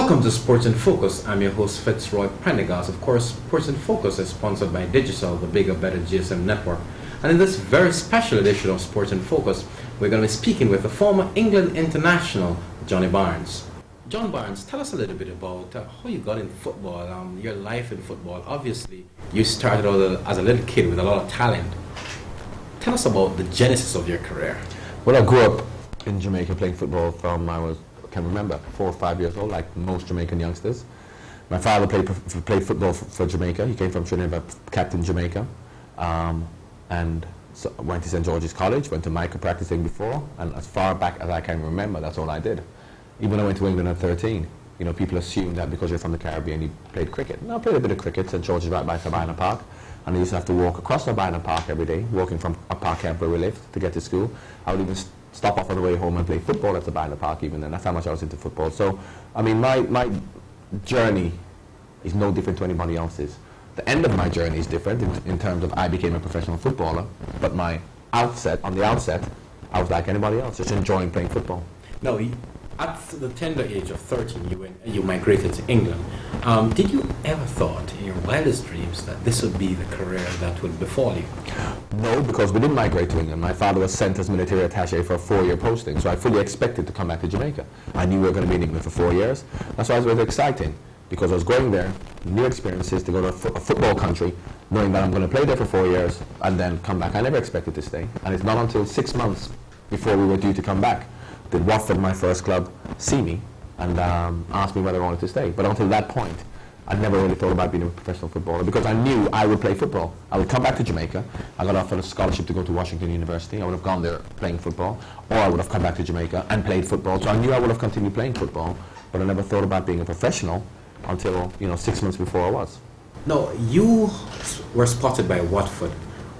Welcome to Sports in Focus. I'm your host Fitzroy Prendergast. Of course, Sports in Focus is sponsored by Digital, the bigger, better GSM network. And in this very special edition of Sports in Focus, we're going to be speaking with the former England international, Johnny Barnes. John Barnes, tell us a little bit about how you got in football, your life in football. Obviously, you started out as a little kid with a lot of talent. Tell us about the genesis of your career. Well, I grew up in Jamaica playing football from I can remember 4 or 5 years old, like most Jamaican youngsters. My father played football for Jamaica. He came from Trinidad, captain Jamaica, and so went to St. George's College, went to Jamaica practicing before, and as far back as I can remember, that's all I did. Even when I went to England at 13, you know, people assume that because you're from the Caribbean, you played cricket. And I played a bit of cricket. St. George's right by Sabina Park, and I used to have to walk across Sabina Park every day, walking from a park where we lived to get to school. I would even stop off on the way home and play football at Sabina Park even then. That's how much I was into football. So, I mean, my journey is no different to anybody else's. The end of my journey is different in terms of I became a professional footballer, but on the outset, I was like anybody else, just enjoying playing football. No, at the tender age of 13, you migrated to England. Did you ever thought in your wildest dreams that this would be the career that would befall you? No, because we didn't migrate to England. My father was sent as military attaché for a 4-year posting, so I fully expected to come back to Jamaica. I knew we were going to be in England for 4 years. That's why it was very exciting, because I was going there, new experiences, to go to a football country, knowing that I'm going to play there for 4 years and then come back. I never expected to stay, and it's not until 6 months before we were due to come back did Watford, my first club, see me and asked me whether I wanted to stay. But until that point, I never really thought about being a professional footballer, because I knew I would play football. I would come back to Jamaica. I got offered a scholarship to go to Washington University. I would have gone there playing football, or I would have come back to Jamaica and played football. So I knew I would have continued playing football, but I never thought about being a professional until 6 months before I was. No, you were spotted by Watford.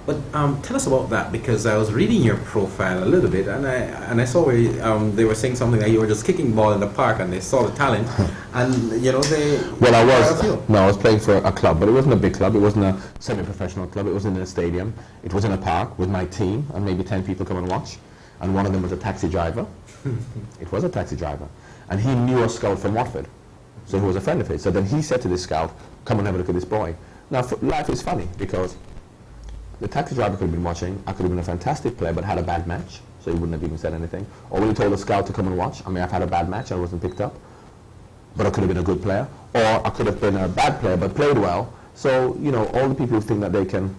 But tell us about that, because I was reading your profile a little bit, and I saw where they were saying something that you were just kicking ball in the park, and they saw the talent, and they. Well, I was playing for a club, but it wasn't a big club. It wasn't a semi-professional club. It was in a stadium. It was in a park with my team, and maybe 10 people come and watch, and one of them was a taxi driver. It was a taxi driver, and he knew a scout from Watford, so he was a friend of his. So then he said to this scout, "Come and have a look at this boy." Now, life is funny, because the taxi driver could have been watching. I could have been a fantastic player, but had a bad match, so he wouldn't have even said anything. Or when he told the scout to come and watch, I mean, I've had a bad match, I wasn't picked up, but I could have been a good player. Or I could have been a bad player, but played well. So, all the people who think that they can,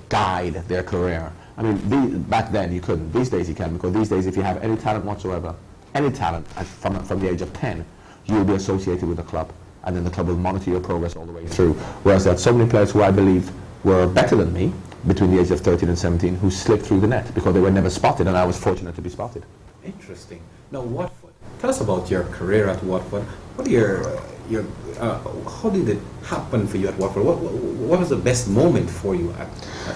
guide their career. I mean, back then you couldn't. These days you can, because these days if you have any talent whatsoever, any talent from the age of 10, you will be associated with the club, and then the club will monitor your progress all the way through. Whereas there are so many players who I believe were better than me between the age of 13 and 17 who slipped through the net because they were never spotted, and I was fortunate to be spotted. Interesting. Now, Watford. Tell us about your career at Watford. What are how did it happen for you at Watford? What was the best moment for you at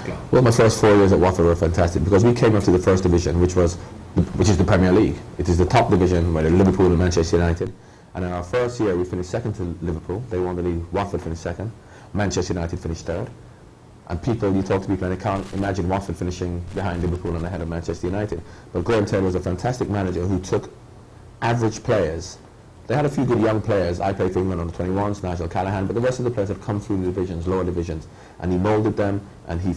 club? Well, my first 4 years at Watford were fantastic, because we came up to the first division, which is the Premier League. It is the top division where Liverpool and Manchester United. And in our first year, we finished second to Liverpool. They won the league. Watford finished second. Manchester United finished third. And you talk to people and they can't imagine Watford finishing behind Liverpool and ahead of Manchester United. But Graham Taylor was a fantastic manager who took average players. They had a few good young players. I played for England under 21s, Nigel Callaghan, but the rest of the players had come through the divisions, lower divisions, and he molded them, and he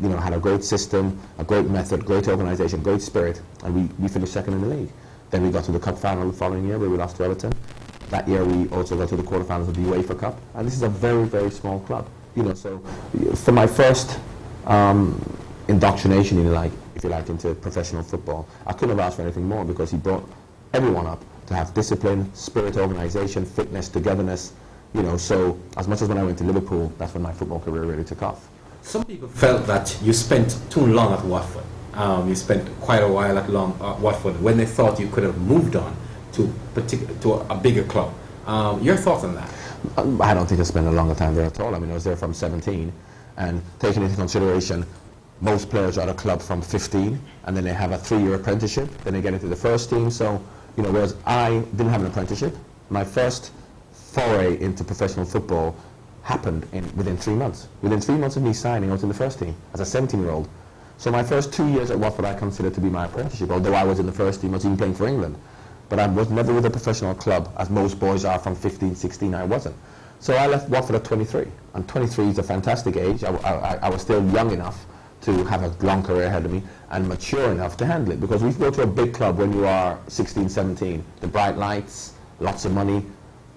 had a great system, a great method, great organisation, great spirit, and we finished second in the league. Then we got to the cup final the following year where we lost to Everton. That year we also got to the quarterfinals of the UEFA Cup, and this is a very, very small club. So for my first indoctrination, if you like, into professional football, I couldn't have asked for anything more, because he brought everyone up to have discipline, spirit, organisation, fitness, togetherness. So as much as when I went to Liverpool, that's when my football career really took off. Some people felt that you spent too long at Watford. You spent quite a while at Watford when they thought you could have moved on to a bigger club. Your thoughts on that? I don't think I spent a longer time there at all. I mean, I was there from 17, and taking into consideration, most players are at a club from 15, and then they have a 3-year apprenticeship, then they get into the first team. So, whereas I didn't have an apprenticeship, my first foray into professional football happened within 3 months. Within 3 months of me signing, I was in the first team as a 17-year-old. So my first 2 years at Watford I considered to be my apprenticeship, although I was in the first team, I was even playing for England. but I was never with a professional club, as most boys are from 15, 16, I wasn't. So I left Watford at 23, and 23 is a fantastic age. I was still young enough to have a long career ahead of me and mature enough to handle it, because if you go to a big club when you are 16, 17, the bright lights, lots of money,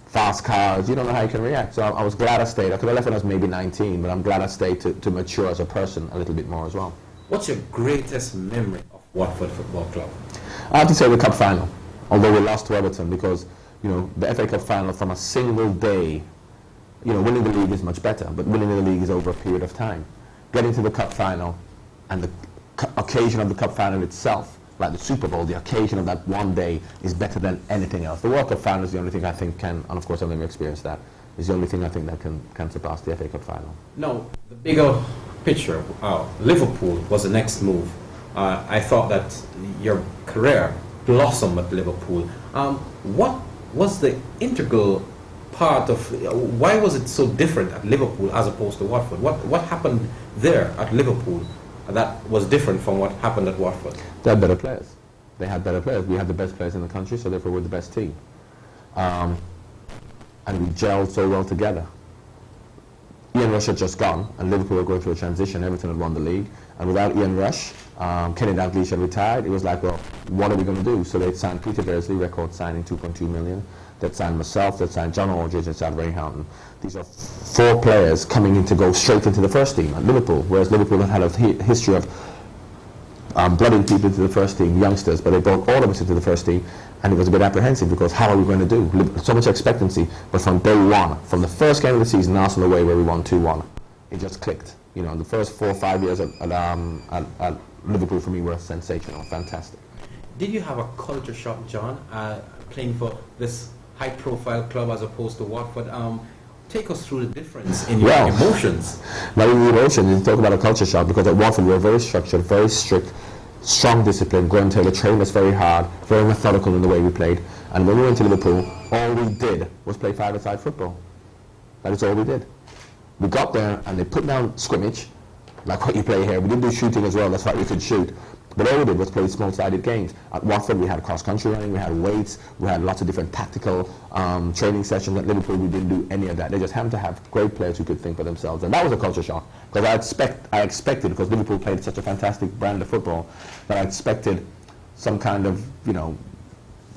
fast cars, you don't know how you can react. So I was glad I stayed. I could have left when I was maybe 19, but I'm glad I stayed to mature as a person a little bit more as well. What's your greatest memory of Watford Football Club? I have to say the cup final, although we lost to Everton, because the FA Cup final from a single day, winning the league is much better, but winning the league is over a period of time. Getting to the cup final and the occasion of the cup final itself, like the Super Bowl, the occasion of that one day is better than anything else. The World Cup final is the only thing I think can, and of course I've never experienced that, is the only thing I think that can surpass the FA Cup final. No, the bigger picture, Liverpool was the next move. I thought that your career blossomed at Liverpool. What was the integral part of, why was it so different at Liverpool as opposed to Watford? What happened there at Liverpool that was different from what happened at Watford? They had better players. They had better players. We had the best players in the country, so therefore we're the best team. And we gelled so well together. Ian Rush had just gone, and Liverpool were going through a transition. Everton had won the league, and without Ian Rush, Kenny Dalglish had retired. It was like, well, what are we going to do? So they'd signed Peter Beardsley, record signing, 2.2 million. They'd signed myself, they'd signed John Aldridge, they'd signed Ray Houghton. These are 4 players coming in to go straight into the first team at Liverpool, whereas Liverpool had a history of blooding people into the first team, youngsters, but they brought all of us into the first team, and it was a bit apprehensive because how are we going to do? So much expectancy, but from day one, from the first game of the season, Arsenal away where we won 2-1, it just clicked. The first 4 or 5 years at Liverpool for me were sensational, fantastic. Did you have a culture shock, John, playing for this high-profile club as opposed to Watford? Take us through the difference in your emotions. Now, in the emotions, you talk about a culture shock, because at Watford we were very structured, very strict, strong discipline. Graham Taylor trained us very hard, very methodical in the way we played. And when we went to Liverpool, all we did was play five-a-side football. That is all we did. We got there and they put down scrimmage, like what you play here. We didn't do shooting as well, that's why we could shoot. But all we did was play small-sided games. At Watford, we had cross-country running, we had weights, we had lots of different tactical training sessions. At Liverpool, we didn't do any of that. They just happened to have great players who could think for themselves. And that was a culture shock, because I expected, because Liverpool played such a fantastic brand of football, that I expected some kind of,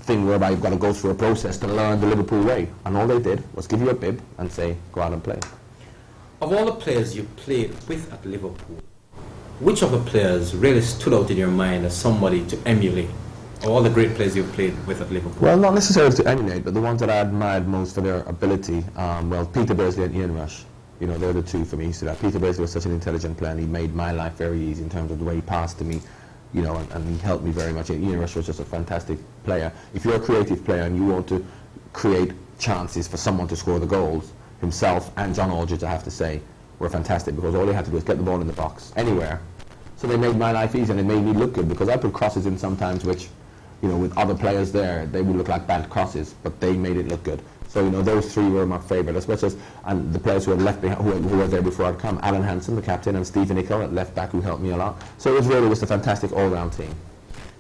thing whereby you've got to go through a process to learn the Liverpool way. And all they did was give you a bib and say, go out and play. Of all the players you played with at Liverpool, which of the players really stood out in your mind as somebody to emulate? Of all the great players you've played with at Liverpool? Well, not necessarily to emulate, but the ones that I admired most for their ability, Peter Beardsley and Ian Rush. They're the two for me. So that Peter Beardsley was such an intelligent player, and he made my life very easy in terms of the way he passed to me, and he helped me very much. And Ian Rush was just a fantastic player. If you're a creative player and you want to create chances for someone to score the goals, himself and John Aldridge, I have to say, were fantastic, because all they had to do was get the ball in the box, anywhere. So they made my life easy, and they made me look good, because I put crosses in sometimes which, with other players there, they would look like bad crosses, but they made it look good. So, those 3 were my favourite, as much as, and the players who had left behind, who were there before I'd come, Alan Hansen, the captain, and Stephen Nicol at left back, who helped me a lot. So it was really just a fantastic all-round team.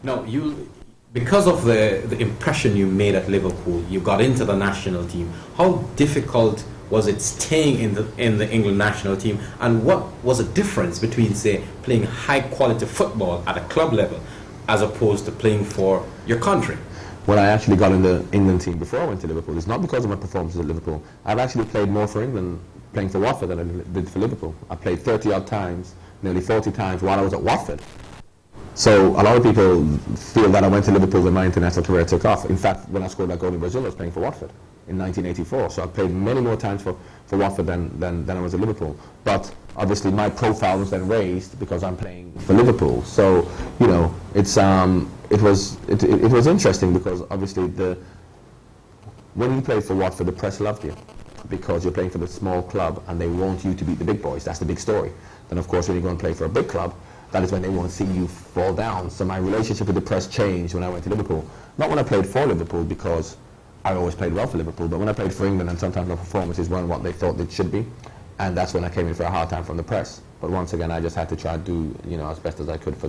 Now, because of the impression you made at Liverpool, you got into the national team. How difficult was it staying in the England national team, and what was the difference between, say, playing high-quality football at a club level as opposed to playing for your country? When I actually got in the England team before I went to Liverpool, it's not because of my performances at Liverpool. I've actually played more for England playing for Watford than I did for Liverpool. I played 30-odd times, nearly 40 times while I was at Watford. So a lot of people feel that I went to Liverpool and my international career took off. In fact, when I scored that goal in Brazil, I was playing for Watford in 1984. So I played many more times for Watford than I was at Liverpool. But obviously my profile was then raised because I'm playing for Liverpool. So, it was interesting, because obviously when you played for Watford, the press loved you, because you're playing for the small club and they want you to beat the big boys. That's the big story. Then of course when you go and play for a big club, that is when they want to see you fall down. So my relationship with the press changed when I went to Liverpool. Not when I played for Liverpool, because I always played well for Liverpool, but when I played for England, and sometimes my performances weren't what they thought they should be, and that's when I came in for a hard time from the press. But once again, I just had to try to do as best as I could for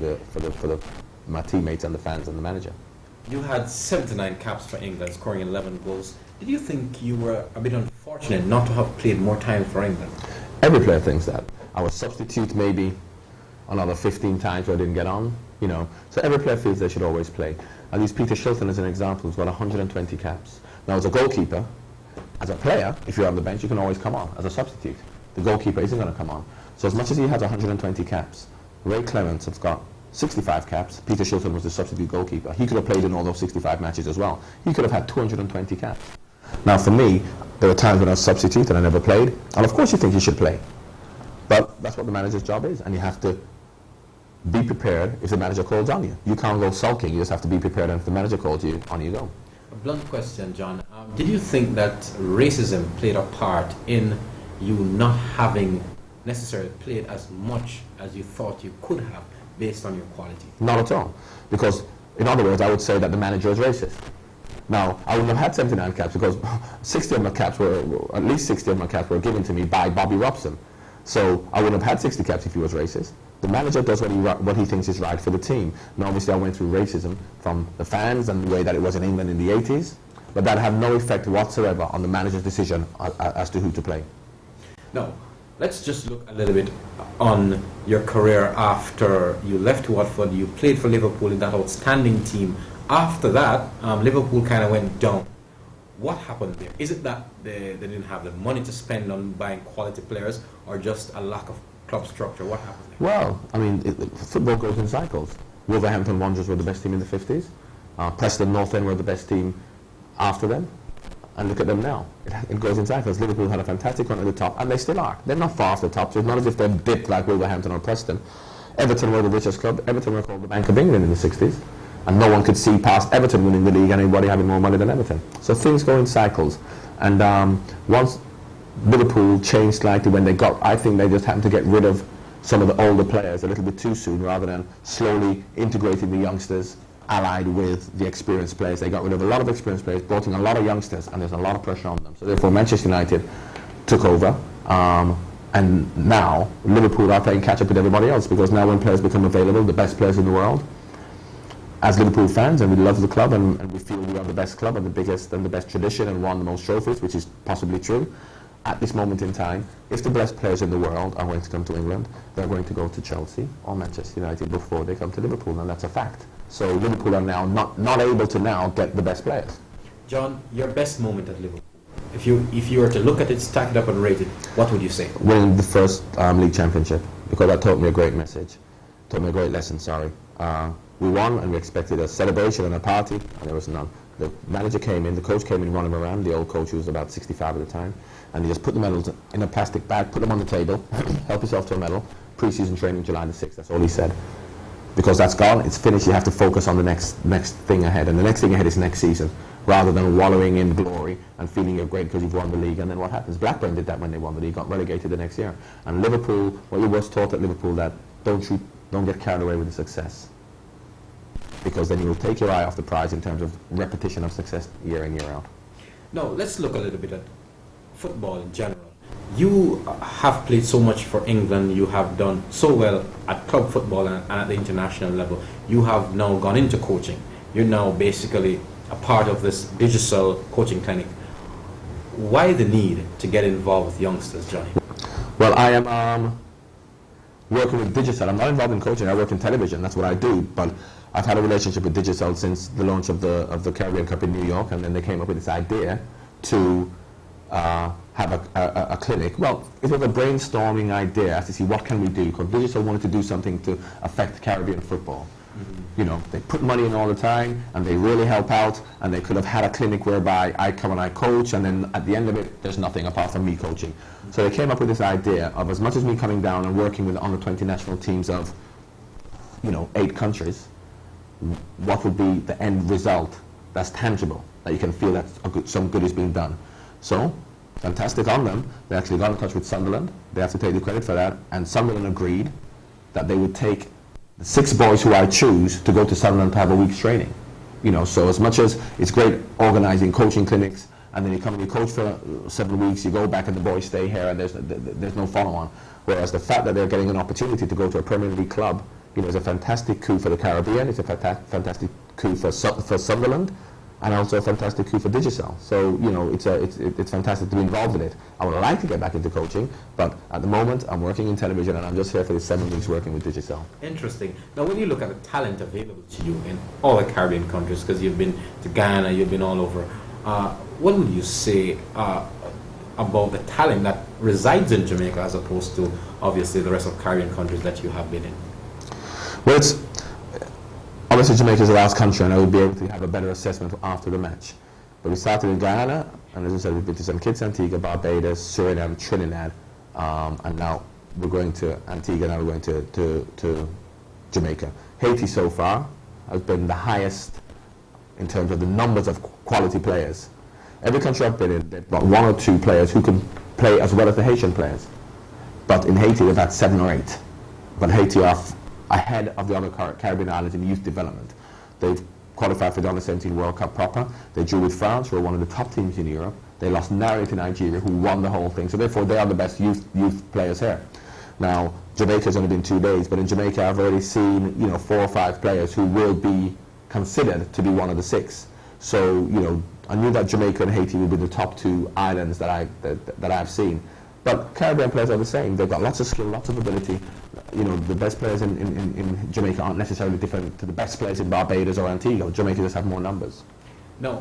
my teammates and the fans and the manager. You had 79 caps for England, scoring 11 goals. Did you think you were a bit unfortunate not to have played more time for England? Every player thinks that. I was substitute maybe another 15 times where I didn't get on, you know. So every player feels they should always play. I'll use Peter Shilton as an example, who's got 120 caps. Now, as a goalkeeper, as a player, if you're on the bench, you can always come on as a substitute. The goalkeeper isn't going to come on. So as much as he has 120 caps, Ray Clements has got 65 caps. Peter Shilton was the substitute goalkeeper. He could have played in all those 65 matches as well. He could have had 220 caps. Now, for me, there were times when I was substitute and I never played. And of course you think you should play. But that's what the manager's job is. And you have to be prepared if the manager calls on you. You can't go sulking. You just have to be prepared. And if the manager calls you, on you go. A blunt question, John. Did you think that racism played a part in you not having necessarily played as much as you thought you could have based on your quality? Not at all. Because, in other words, I would say that the manager is racist. Now, I wouldn't have had 79 caps because 60 of my caps were, at least 60 of my caps were given to me by Bobby Robson. So I wouldn't have had 60 caps if he was racist. The manager does what he thinks is right for the team. Now, obviously, I went through racism from the fans and the way that it was in England in the 80s, but that had no effect whatsoever on the manager's decision as to who to play. Now, let's just look a little bit on your career after you left Watford. You played for Liverpool in that outstanding team. After that, Liverpool kind of went down. What happened there? Is it that they didn't have the money to spend on buying quality players, or just a lack of club structure? What happened there? Well, I mean, football goes in cycles. Wolverhampton Wanderers were the best team in the 50s. Preston North End were the best team after them. And look at them now. It goes in cycles. Liverpool had a fantastic run at the top, and they still are. They're not far off the top, so it's not as if they're dipped like Wolverhampton or Preston. Everton were the richest club. Everton were called the Bank of England in the 60s. And no one could see past Everton winning the league and anybody having more money than Everton. So things go in cycles. And once Liverpool changed slightly when they got, I think they just happened to get rid of some of the older players a little bit too soon rather than slowly integrating the youngsters allied with the experienced players. They got rid of a lot of experienced players, brought in a lot of youngsters, and there's a lot of pressure on them. So therefore Manchester United took over. And now Liverpool are playing catch up with everybody else, because now when players become available, the best players in the world, as Liverpool fans, and we love the club, and we feel we are the best club and the biggest and the best tradition and won the most trophies, which is possibly true. At this moment in time, if the best players in the world are going to come to England, they're going to go to Chelsea or Manchester United before they come to Liverpool, and that's a fact. So Liverpool are now not able to now get the best players. John, your best moment at Liverpool, if you were to look at it, stack it up and rate it, what would you say? Winning the first league championship, because that taught me a great message, taught me a great lesson, sorry. We won, and we expected a celebration and a party, and there was none. The manager came in, the coach came in, running around, the old coach who was about 65 at the time, and he just put the medals in a plastic bag, put them on the table, help yourself to a medal, pre-season training July the 6th, that's all he said. Because that's gone, it's finished, you have to focus on the next thing ahead, and the next thing ahead is next season, rather than wallowing in glory and feeling you're great because you've won the league, and then what happens? Blackburn did that when they won the league, got relegated the next year. And Liverpool, what you was taught at Liverpool, that don't get carried away with the success, because then you will take your eye off the prize in terms of repetition of success year in, year out. Now, let's look a little bit at football in general. You have played so much for England, you have done so well at club football and at the international level. You have now gone into coaching. You're now basically a part of this digital coaching clinic. Why the need to get involved with youngsters, Johnny? Well, I am working with Digital. I'm not involved in coaching, I work in television, that's what I do, but I've had a relationship with Digital since the launch of the Caribbean Cup in New York, and then they came up with this idea to have a clinic. Well, it was a brainstorming idea as to see what can we do, because Digital wanted to do something to affect Caribbean football. Mm-hmm. You know, they put money in all the time, and they really help out, and they could have had a clinic whereby I come and I coach, and then at the end of it, there's nothing apart from me coaching. Mm-hmm. So they came up with this idea of, as much as me coming down and working with the under-20 national teams of, 8 countries, what would be the end result that's tangible, that you can feel that some good is being done. So, fantastic on them. They actually got in touch with Sunderland. They have to take the credit for that. And Sunderland agreed that they would take the 6 boys who I choose to go to Sunderland to have a week's training. So as much as it's great organizing coaching clinics, and then you come and you coach for 7 weeks, you go back and the boys stay here, and there's no follow-on. Whereas the fact that they're getting an opportunity to go to a Premier League club, is a fantastic coup for the Caribbean. It's a fantastic coup for Sunderland, and also a fantastic coup for Digicel. So, you know, it's fantastic to be involved in it. I would like to get back into coaching, but at the moment I'm working in television, and I'm just here for the 7 weeks working with Digicel. Interesting. Now, when you look at the talent available to you in all the Caribbean countries, because you've been to Ghana, you've been all over, what would you say about the talent that resides in Jamaica as opposed to, obviously, the rest of Caribbean countries that you have been in? Well, obviously Jamaica is the last country, and I will be able to have a better assessment after the match. But we started in Guyana, and as I said, we've been to St. Kitts, Antigua, Barbados, Suriname, Trinidad, and now we're going to Antigua, now we're going to Jamaica. Haiti so far has been the highest in terms of the numbers of quality players. Every country I've been in, they've got 1 or 2 players who can play as well as the Haitian players. But in Haiti, they've had 7 or 8. But Haiti are ahead of the other Caribbean islands in youth development. They've qualified for the Under-17 World Cup proper. They drew with France, who are one of the top teams in Europe. They lost narrowly to Nigeria, who won the whole thing. So therefore, they are the best youth players here. Now, Jamaica's only been 2 days, but in Jamaica, I've already seen 4 or 5 players who will be considered to be one of the 6. So, I knew that Jamaica and Haiti would be the top 2 islands that I've seen. But Caribbean players are the same. They've got lots of skill, lots of ability. The best players in Jamaica aren't necessarily different to the best players in Barbados or Antigua. Jamaica just have more numbers. Now,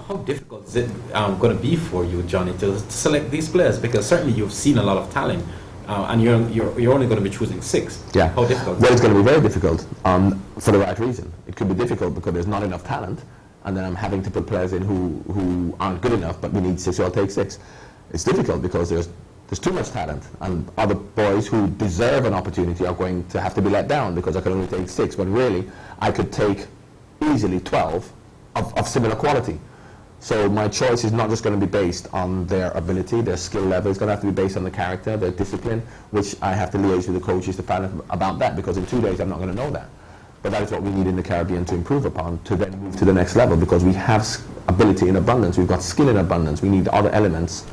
how difficult is it going to be for you, Johnny, to select these players? Because certainly you've seen a lot of talent, and you're only going to be choosing 6. Yeah. How difficult? Well, it's going to be very difficult for the right reason. It could be difficult because there's not enough talent, and then I'm having to put players in who aren't good enough, but we need 6, so I'll take 6. It's difficult because there's too much talent, and other boys who deserve an opportunity are going to have to be let down because I can only take 6, when really I could take easily 12 of similar quality. So my choice is not just going to be based on their ability, their skill level. It's going to have to be based on the character, their discipline, which I have to liaise with the coaches to find out about that, because in 2 days I'm not going to know that. But that is what we need in the Caribbean to improve upon, to then move to the next level, because we have ability in abundance, we've got skill in abundance, we need other elements,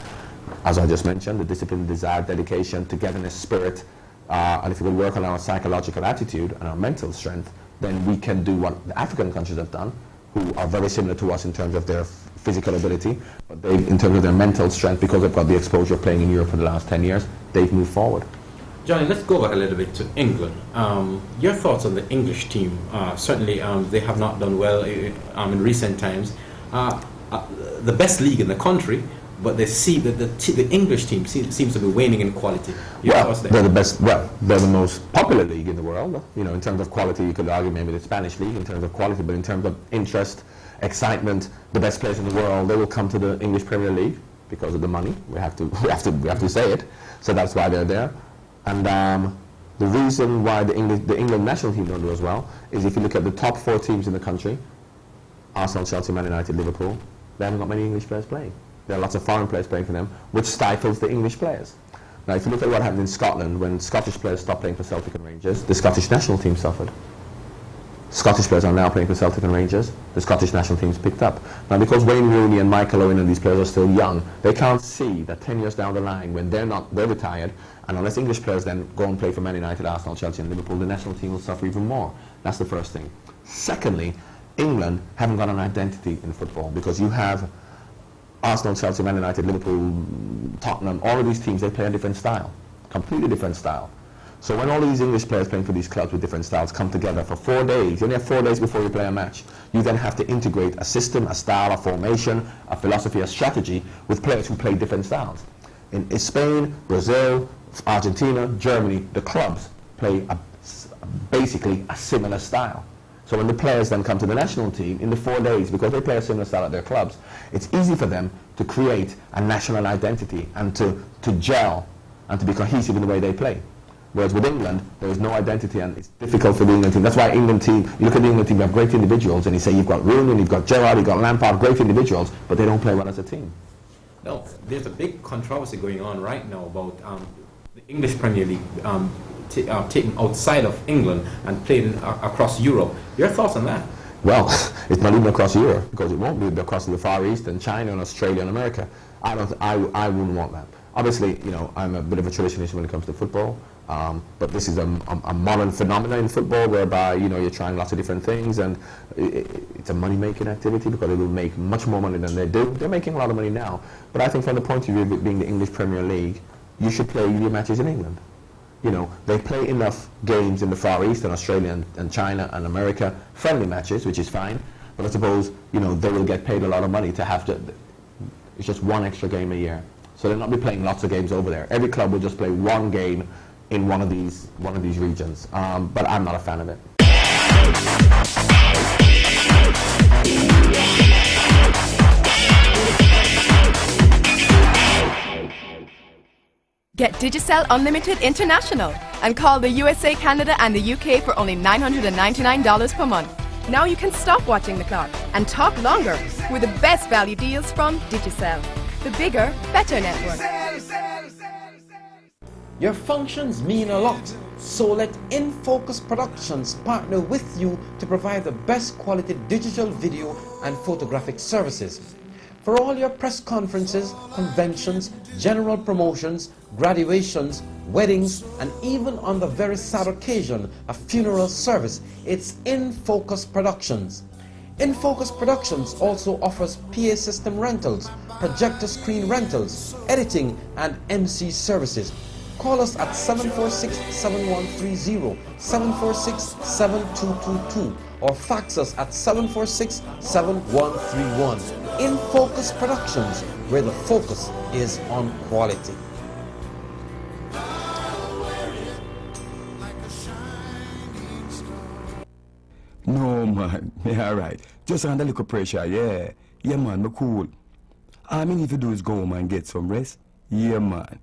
as I just mentioned, the discipline, desire, dedication, togetherness, spirit, and if we will work on our psychological attitude and our mental strength, then we can do what the African countries have done, who are very similar to us in terms of their physical ability, but they, in terms of their mental strength, because they've got the exposure of playing in Europe for the last 10 years, they've moved forward. Johnny, let's go back a little bit to England. Your thoughts on the English team? Certainly, they have not done well in recent times. The best league in the country, but they see that the English team seems to be waning in quality. Well, they're the best. Well, they're the most popular league in the world. In terms of quality, you could argue maybe the Spanish league in terms of quality, but in terms of interest, excitement, the best players in the world, they will come to the English Premier League because of the money. We have to say it. So that's why they're there. And the reason why the England national team don't do as well is if you look at the top 4 teams in the country, Arsenal, Chelsea, Man United, Liverpool, they haven't got many English players playing. There are lots of foreign players playing for them, which stifles the English players. Now, if you look at what happened in Scotland, when Scottish players stopped playing for Celtic and Rangers, the Scottish national team suffered. Scottish players are now playing for Celtic and Rangers. The Scottish national team's picked up. Now, because Wayne Rooney and Michael Owen and these players are still young, they can't see that 10 years down the line, when they're retired, and unless English players then go and play for Man United, Arsenal, Chelsea and Liverpool, the national team will suffer even more. That's the first thing. Secondly, England haven't got an identity in football, because you have Arsenal, Chelsea, Man United, Liverpool, Tottenham, all of these teams, they play a different style, completely different style. So when all these English players playing for these clubs with different styles come together for 4 days, you only have 4 days before you play a match, you then have to integrate a system, a style, a formation, a philosophy, a strategy with players who play different styles. In Spain, Brazil, Argentina, Germany, the clubs play basically a similar style. So when the players then come to the national team in the 4 days, because they play a similar style at their clubs, it's easy for them to create a national identity and to gel and to be cohesive in the way they play. Whereas with England, there is no identity, and it's difficult for the England team. That's why England team, you look at the England team, you have great individuals, and you say you've got Rooney, you've got Gerrard, you've got Lampard, great individuals, but they don't play well as a team. No, there's a big controversy going on right now about the English Premier League taken outside of England and played across Europe. Your thoughts on that? Well, it's not even across Europe, because it won't be across the Far East and China and Australia and America. I wouldn't want that. Obviously, you know, I'm a bit of a traditionalist when it comes to football, but this is a modern phenomenon in football whereby, you know, you're trying lots of different things, and it's a money-making activity because it will make much more money than they do. They're making a lot of money now, but I think from the point of view of it being the English Premier League, you should play your matches in England. You know, they play enough games in the Far East and Australia and China and America, friendly matches, which is fine, but I suppose, you know, they will get paid a lot of money to have to, it's just one extra game a year. So they'll not be playing lots of games over there. Every club will just play one game in one of these regions. But I'm not a fan of it. Get Digicel Unlimited International and call the USA, Canada and the UK for only $999 per month. Now you can stop watching the clock and talk longer with the best value deals from Digicel, the bigger, better network. Your functions mean a lot, so let InFocus Productions partner with you to provide the best quality digital video and photographic services. For all your press conferences, conventions, general promotions, graduations, weddings, and even on the very sad occasion, a funeral service, it's InFocus Productions. InFocus Productions also offers PA system rentals, projector screen rentals, editing, and MC services. Call us at 746-7130, 746-7222, or fax us at 746-7131. InFocus Productions, where the focus is on quality. No, man. Yeah, alright. Just under a little pressure, yeah. Yeah, man, no cool. All I need to do is go home and get some rest. Yeah, man.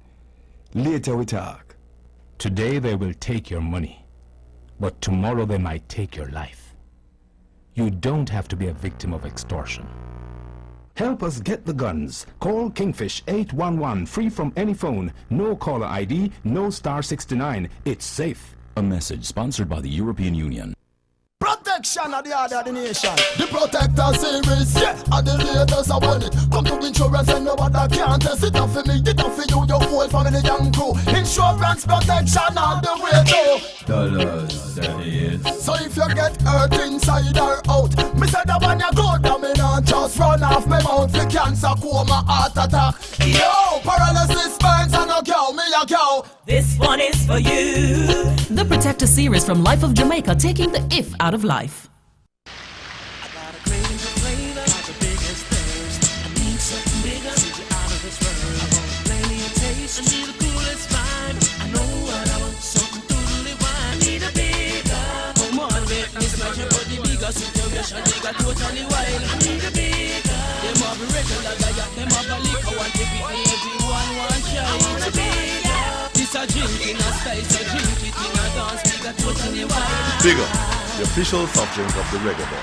Later we talk. Today they will take your money, but tomorrow they might take your life. You don't have to be a victim of extortion. Help us get the guns. Call Kingfish 811, free from any phone. No caller ID, no *69. It's safe. A message sponsored by the European Union. Protection of the order of the nation. The Protector series, yeah, and the latest I want it. Come to insurance and nobody can't test it. Not for me, it not for you, your whole family young crew. Insurance protection all the way to dollars, that is. So if you get hurt inside or out, me say that when you go down, me not just run off my mouth for cancer, coma, heart attack. Yo, paralysis, burns and a cow, me a cow. This one is for you. The Protector series from Life of Jamaica, taking the if out of life. I got a craving for flavor, got the biggest thirst. I need something bigger, need you out of this world. I want plenty of taste, I need the coolest vibe. I know what I want, something totally wild. I need a bigger, come on, let me smash your body bigger. Situation, they got totally wild. I need a bigger, them have a regular guy, them have a liquor, one to be everyone one shot. I want a bigger. A drink in a space, a drink it in a dance, we got totally wild. Bigger, the official soft drink of the Reggae Boyz.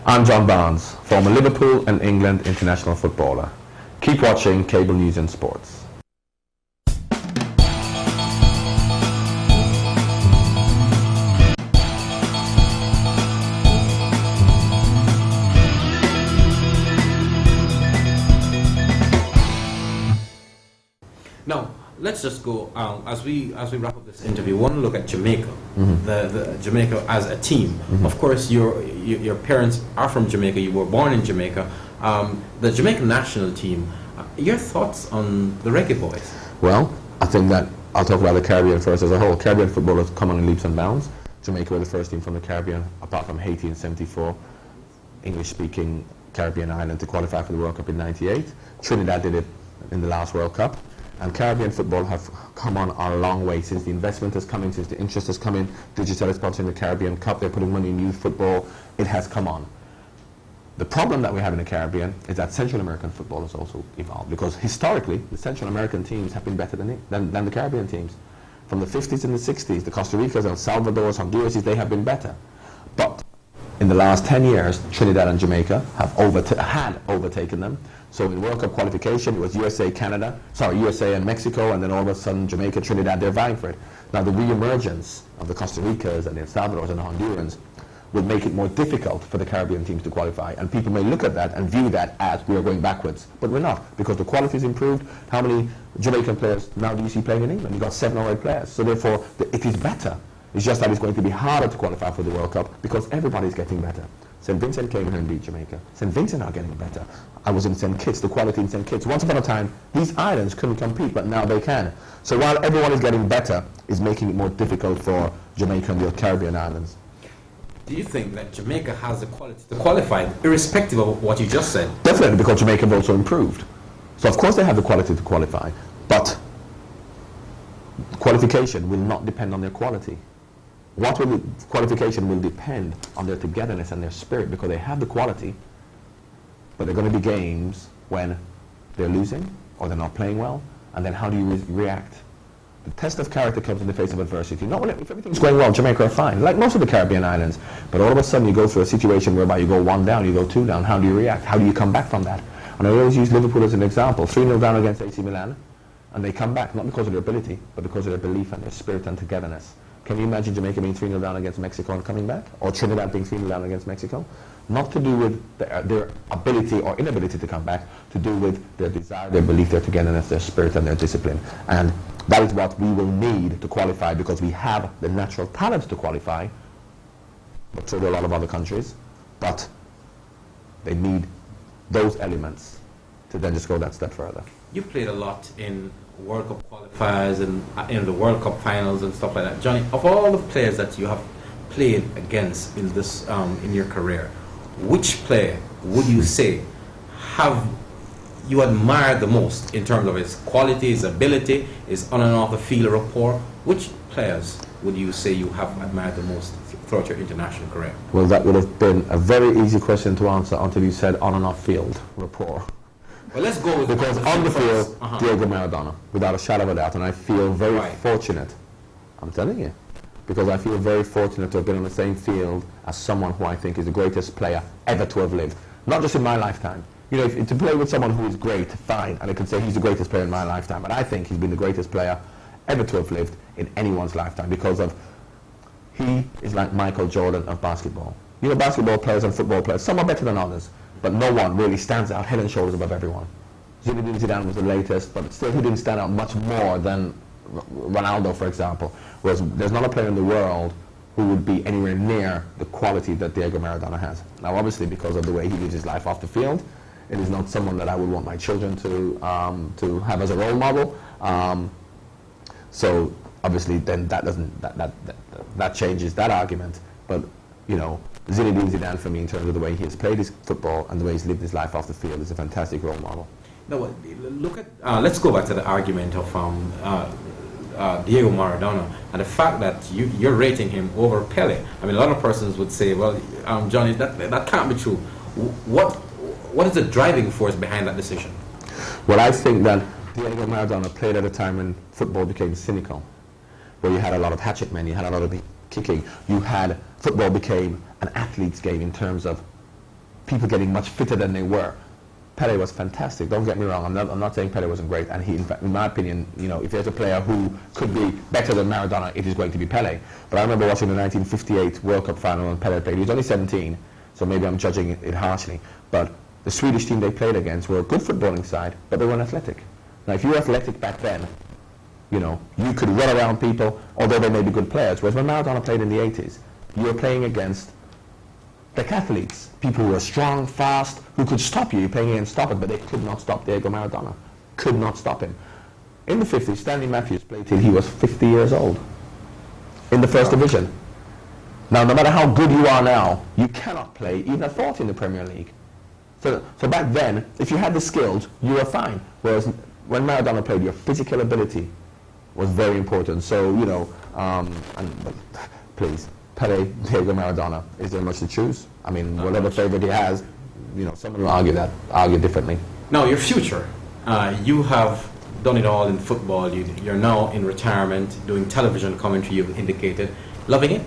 I'm John Barnes, former Liverpool and England international footballer. Keep watching Cable News and Sports. Now, let's just go as we wrap up this interview. One look at Jamaica, the Jamaica as a team. Of course, your parents are from Jamaica. You were born in Jamaica. The Jamaican national team. Your thoughts on the Reggae Boyz? Well, I think that I'll talk about the Caribbean first as a whole. Caribbean football has come on in leaps and bounds. Jamaica were the first team from the Caribbean, apart from Haiti in '74, English-speaking Caribbean island to qualify for the World Cup in '98. Trinidad did it in the last World Cup. And Caribbean football have come on a long way since the investment has come in, since the interest has come in. Digital is sponsoring the Caribbean Cup. They're putting money in youth football. It has come on. The problem that we have in the Caribbean is that Central American football has also evolved, because historically the Central American teams have been better than the Caribbean teams. From the 50s and the 60s, the Costa Ricas, El Salvadors, Honduras's, they have been better. But in the last 10 years, Trinidad and Jamaica have had overtaken them. So in World Cup qualification, it was USA and Mexico, and then all of a sudden Jamaica, Trinidad, they're vying for it. Now the re-emergence of the Costa Ricas and the El Salvadors and the Hondurans will make it more difficult for the Caribbean teams to qualify. And people may look at that and view that as we are going backwards. But we're not, because the quality is improved. How many Jamaican players now do you see playing in England? You've got 7 or 8 players. So therefore, it is better. It's just that it's going to be harder to qualify for the World Cup because everybody's getting better. St. Vincent came here and beat Jamaica. St. Vincent are getting better. I was in St. Kitts, the quality in St. Kitts. Once upon a time, these islands couldn't compete, but now they can. So while everyone is getting better, it's making it more difficult for Jamaica and the Caribbean islands. Do you think that Jamaica has the quality to qualify, irrespective of what you just said? Definitely, because Jamaica have also improved. So of course they have the quality to qualify, but qualification will not depend on their quality. Qualification will depend on their togetherness and their spirit, because they have the quality, but there are going to be games when they're losing or they're not playing well, and then how do you react? The test of character comes in the face of adversity. Not when if everything's going well, Jamaica are fine, like most of the Caribbean islands, but all of a sudden you go through a situation whereby you go 1 down, you go 2 down. How do you react? How do you come back from that? And I always use Liverpool as an example. 3-0 down against AC Milan, and they come back, not because of their ability, but because of their belief and their spirit and togetherness. Can you imagine Jamaica being 3-0 down against Mexico and coming back? Or Trinidad being 3-0 down against Mexico? Not to do with their ability or inability to come back, to do with their desire, their belief, their togetherness, their spirit and their discipline. And that is what we will need to qualify, because we have the natural talent to qualify, but so do a lot of other countries. But they need those elements to then just go that step further. You played a lot in World Cup qualifiers and in the World Cup finals and stuff like that. Johnny, of all the players that you have played against in this in your career, which player would you say have you admired the most in terms of his quality, his ability, his on and off the field rapport? Which players would you say you have admired the most throughout your international career? Well, that would have been a very easy question to answer until you said on and off field rapport. Well, let's go with because on the field, Diego Maradona, without a shadow of a doubt, and I feel very fortunate. I'm telling you, because I feel very fortunate to have been on the same field as someone who I think is the greatest player ever to have lived. Not just in my lifetime. You know, if to play with someone who is great, fine, and I can say he's the greatest player in my lifetime, but I think he's been the greatest player ever to have lived in anyone's lifetime, because of he is like Michael Jordan of basketball. You know, basketball players and football players, some are better than others, but no one really stands out head and shoulders above everyone. Zinedine Zidane was the latest, but still he didn't stand out much more than Ronaldo, for example. Whereas there's not a player in the world who would be anywhere near the quality that Diego Maradona has. Now, obviously, because of the way he lives his life off the field, it is not someone that I would want my children to have as a role model. So obviously, then that changes that argument. But you know, Zinedine Zidane, for me, in terms of the way he has played his football and the way he's lived his life off the field, is a fantastic role model. No, look at. Let's go back to the argument of Diego Maradona and the fact that you're rating him over Pele. I mean, a lot of persons would say, "Well, Johnny, that can't be true." What is the driving force behind that decision? Well, I think that Diego Maradona played at a time when football became cynical, where you had a lot of hatchet men, you had a lot of kicking, football became an athlete's game in terms of people getting much fitter than they were. Pele was fantastic, don't get me wrong, I'm not saying Pele wasn't great, and he, in fact, in my opinion, you know, if there's a player who could be better than Maradona, it is going to be Pele. But I remember watching the 1958 World Cup final when Pele played. He was only 17, so maybe I'm judging it harshly, but the Swedish team they played against were a good footballing side, but they weren't athletic. Now, if you were athletic back then, you know, you could run around people, although they may be good players. Whereas when Maradona played in the 80s, you were playing against decathletes, people who were strong, fast, who could stop you. You're playing against stoppers, but they could not stop Diego Maradona. Could not stop him. In the 50s, Stanley Matthews played till he was 50 years old in the first division. Now, no matter how good you are now, you cannot play even at 40 in the Premier League. So back then, if you had the skills, you were fine. Whereas when Maradona played, your physical ability was very important. So, you know, but please, Pele, Diego Maradona, is there much to choose? I mean, whatever favorite he has, you know, someone will argue differently. Now, your future, you have done it all in football. You're now in retirement, doing television commentary, you've indicated. Loving it?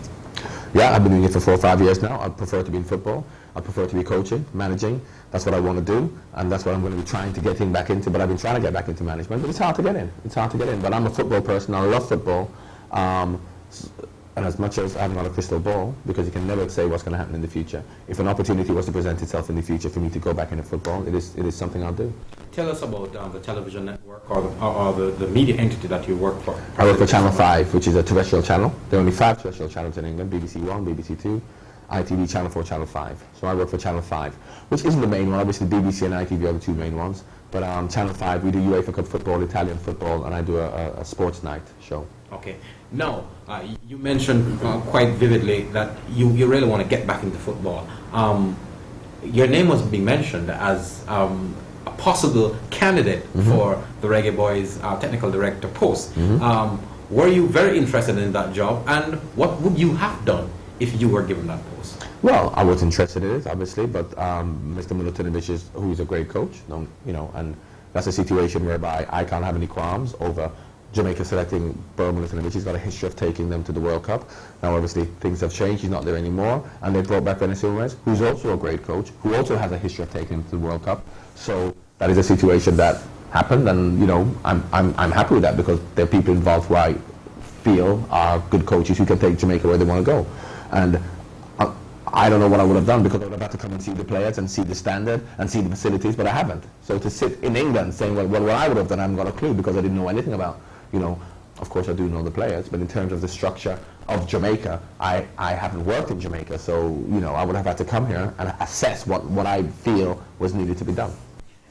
Yeah, I've been doing it for 4 or 5 years now. I prefer to be in football. I prefer to be coaching, managing. That's what I want to do, and that's what I'm going to be trying to get back into. But I've been trying to get back into management, but it's hard to get in. It's hard to get in. But I'm a football person. I love football. And as much as I haven't got a crystal ball, because you can never say what's going to happen in the future, if an opportunity was to present itself in the future for me to go back into football, it is something I'll do. Tell us about the television network or the media entity that you work for. I work for Channel 5, which is a terrestrial channel. There are only 5 terrestrial channels in England, BBC 1, BBC 2, ITV, Channel 4, Channel 5. So I work for Channel 5, which isn't the main one. Obviously, BBC and ITV are the 2 main ones. But Channel 5, we do UEFA Cup football, Italian football, and I do a sports night show. Okay. Now, you mentioned quite vividly that you really want to get back into football. Your name was being mentioned as a possible candidate for the Reggae Boyz technical director post. Were you very interested in that job, and what would you have done if you were given that post? Well, I was interested in it, obviously, but Mr. Milutinovich who's a great coach, you know, and that's a situation whereby I can't have any qualms over Jamaica selecting Burr Milutinovich. He's got a history of taking them to the World Cup. Now, obviously, things have changed. He's not there anymore, and they brought back Venezuela, who's also a great coach, who also has a history of taking them to the World Cup. So that is a situation that happened, and you know, I'm happy with that because there are people involved who I feel are good coaches who can take Jamaica where they want to go, and I don't know what I would have done because I would have had to come and see the players and see the standard and see the facilities, but I haven't. So to sit in England saying, well, what I would have done, I haven't got a clue because I didn't know anything about, you know, of course I do know the players, but in terms of the structure of Jamaica, I haven't worked in Jamaica, so, you know, I would have had to come here and assess what I feel was needed to be done.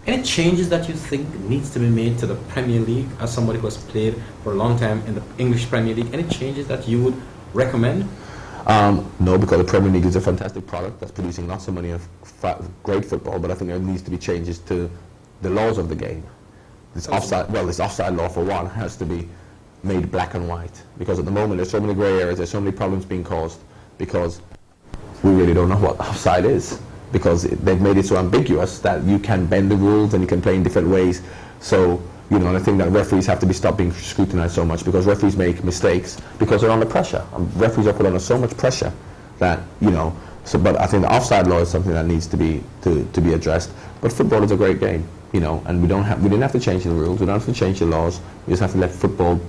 Any changes that you think needs to be made to the Premier League as somebody who has played for a long time in the English Premier League? Any changes that you would recommend? No, because the Premier League is a fantastic product that's producing lots of money of great football, but I think there needs to be changes to the laws of the game. This offside law, for one, has to be made black and white, because at the moment there's so many grey areas, there's so many problems being caused, because we really don't know what offside is, because they've made it so ambiguous that you can bend the rules and you can play in different ways. So, you know, and I think that referees have to be stopped being scrutinized so much, because referees make mistakes because they're under pressure. Referees are put under so much pressure that, you know, so, but I think the offside law is something that needs to be addressed. But football is a great game, you know, and we didn't have to change the rules, we don't have to change the laws, we just have to let football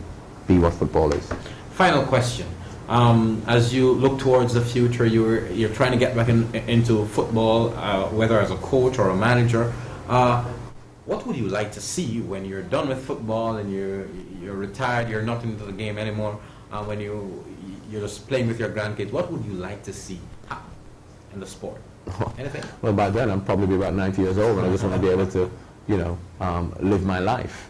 be what football is. Final question. As you look towards the future, you're trying to get back into football, whether as a coach or a manager. What would you like to see when you're done with football and you're retired, you're not into the game anymore, when you're just playing with your grandkids? What would you like to see happen in the sport? Anything? Well, by then I'll probably be about 90 years old, and I just want to be able to, you know, live my life.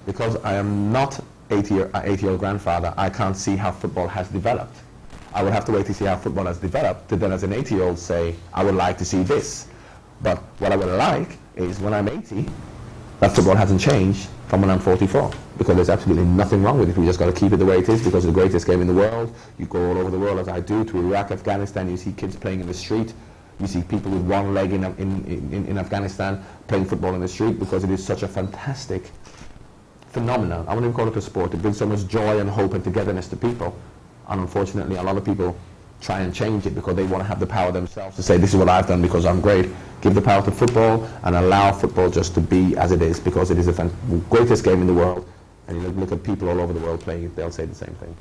Because I am not 80-year-old grandfather, I can't see how football has developed. I would have to wait to see how football has developed to then, as an 80-year-old, say, I would like to see this. But what I would like is, when I'm 80, that football hasn't changed from when I'm 44, because there's absolutely nothing wrong with it. We just got to keep it the way it is, because it's the greatest game in the world. You go all over the world, as I do, to Iraq, Afghanistan, you see kids playing in the street. You see people with one leg in Afghanistan playing football in the street, because it is such a fantastic phenomenon. I wouldn't even call it a sport. It brings so much joy and hope and togetherness to people. And unfortunately, a lot of people try and change it because they want to have the power themselves to say, this is what I've done because I'm great. Give the power to football and allow football just to be as it is, because it is the greatest game in the world. And you look at people all over the world playing it, they'll say the same thing.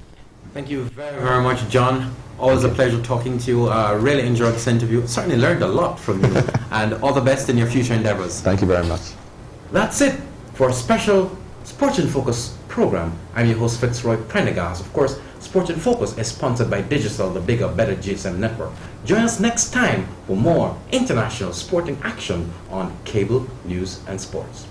Thank you very, very much, John. Always a pleasure talking to you. Really enjoyed this interview. Certainly learned a lot from you. And all the best in your future endeavors. Thank you very much. That's it for a special Sports in Focus program. I'm your host, Fitzroy Prendergast. Of course, Sports in Focus is sponsored by Digital, the bigger, better GSM network. Join us next time for more international sporting action on cable news and sports.